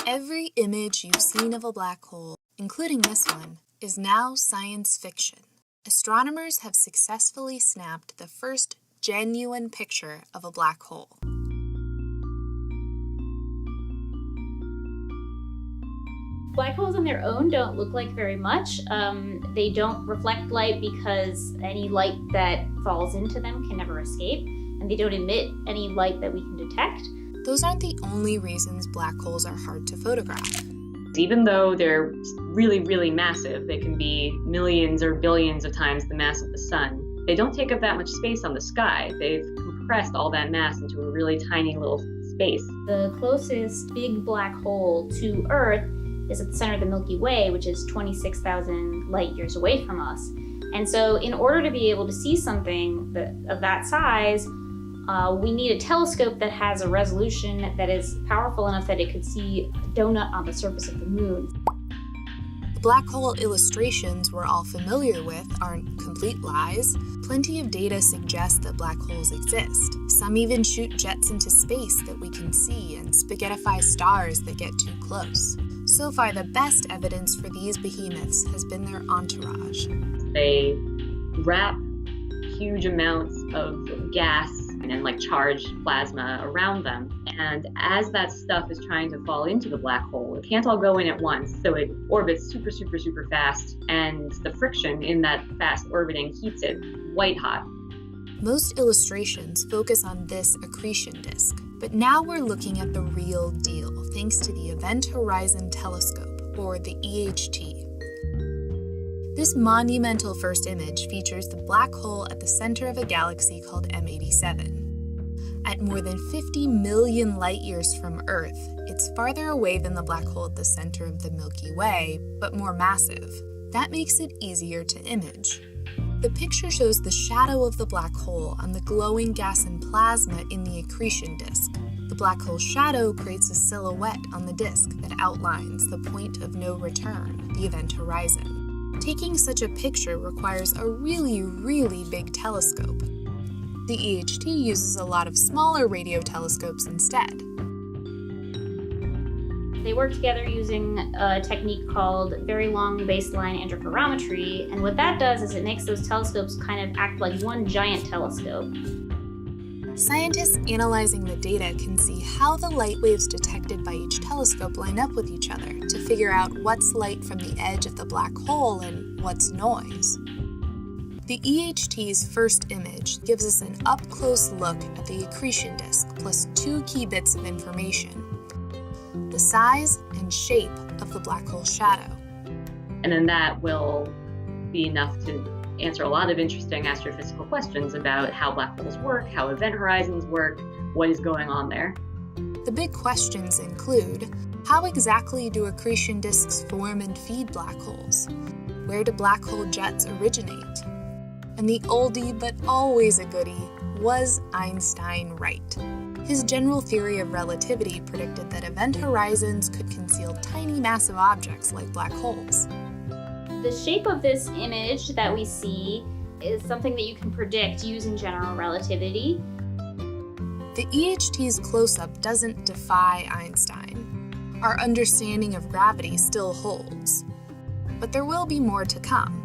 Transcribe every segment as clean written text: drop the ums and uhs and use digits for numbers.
Every image you've seen of a black hole, including this one, is now science fiction. Astronomers have successfully snapped the first genuine picture of a black hole. Black holes on their own don't look like very much. They don't reflect light because any light that falls into them can never escape, and they don't emit any light that we can detect. Those aren't the only reasons black holes are hard to photograph. Even though they're really, really massive, they can be millions or billions of times the mass of the sun, they don't take up that much space on the sky. They've compressed all that mass into a really tiny little space. The closest big black hole to Earth is at the center of the Milky Way, which is 26,000 light years away from us. And so in order to be able to see something of that size, we need a telescope that has a resolution that is powerful enough that it could see a donut on the surface of the moon. The black hole illustrations we're all familiar with aren't complete lies. Plenty of data suggests that black holes exist. Some even shoot jets into space that we can see and spaghettify stars that get too close. So far, the best evidence for these behemoths has been their entourage. They wrap huge amounts of gas and charged plasma around them. And as that stuff is trying to fall into the black hole, it can't all go in at once. So it orbits super, super, super fast. And the friction in that fast orbiting heats it white hot. Most illustrations focus on this accretion disk, but now we're looking at the real deal thanks to the Event Horizon Telescope, or the EHT. This monumental first image features the black hole at the center of a galaxy called M87. At more than 50 million light-years from Earth, it's farther away than the black hole at the center of the Milky Way, but more massive. That makes it easier to image. The picture shows the shadow of the black hole on the glowing gas and plasma in the accretion disk. The black hole's shadow creates a silhouette on the disk that outlines the point of no return, the event horizon. Taking such a picture requires a really, really big telescope. The EHT uses a lot of smaller radio telescopes instead. They work together using a technique called very long baseline interferometry, and what that does is it makes those telescopes kind of act like one giant telescope. Scientists analyzing the data can see how the light waves detected by each telescope line up with each other to figure out what's light from the edge of the black hole and what's noise. The EHT's first image gives us an up-close look at the accretion disk plus two key bits of information: the size and shape of the black hole shadow. And then that will be enough to answer a lot of interesting astrophysical questions about how black holes work, how event horizons work, what is going on there. The big questions include: how exactly do accretion disks form and feed black holes? Where do black hole jets originate? And the oldie but always a goodie, was Einstein right? His general theory of relativity predicted that event horizons could conceal tiny massive objects like black holes. The shape of this image that we see is something that you can predict using general relativity. The EHT's close-up doesn't defy Einstein. Our understanding of gravity still holds. But there will be more to come.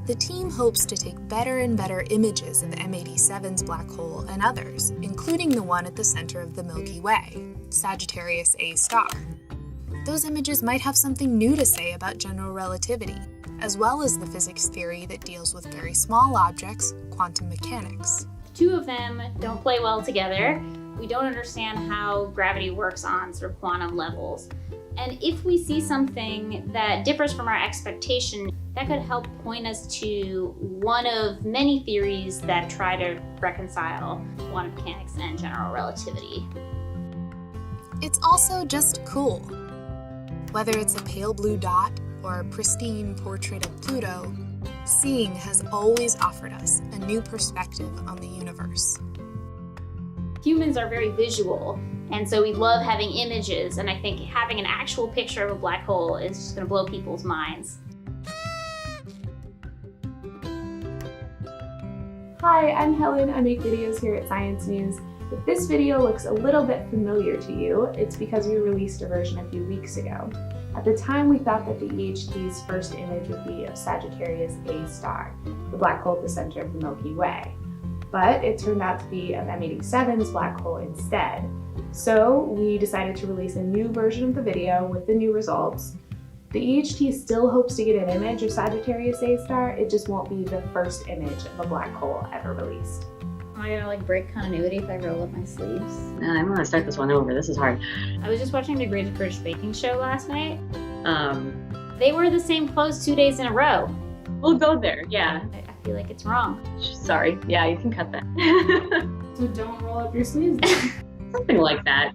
The team hopes to take better and better images of M87's black hole and others, including the one at the center of the Milky Way, Sagittarius A star. Those images might have something new to say about general relativity, as well as the physics theory that deals with very small objects, quantum mechanics. Two of them don't play well together. We don't understand how gravity works on sort of quantum levels. And if we see something that differs from our expectation, that could help point us to one of many theories that try to reconcile quantum mechanics and general relativity. It's also just cool. Whether it's a pale blue dot or a pristine portrait of Pluto, seeing has always offered us a new perspective on the universe. Humans are very visual, and so we love having images, and I think having an actual picture of a black hole is just going to blow people's minds. Hi, I'm Helen. I make videos here at Science News. If this video looks a little bit familiar to you, it's because we released a version a few weeks ago. At the time, we thought that the EHT's first image would be of Sagittarius A star, the black hole at the center of the Milky Way. But it turned out to be of M87's black hole instead. So we decided to release a new version of the video with the new results. The EHT still hopes to get an image of Sagittarius A star, it just won't be the first image of a black hole ever released. Am I gonna break continuity if I roll up my sleeves? I'm gonna start this one over. This is hard. I was just watching the Great British Baking Show last night. They wore the same clothes 2 days in a row. We'll go there, yeah. I feel like it's wrong. Sorry. Yeah, you can cut that. So don't roll up your sleeves. Something like that.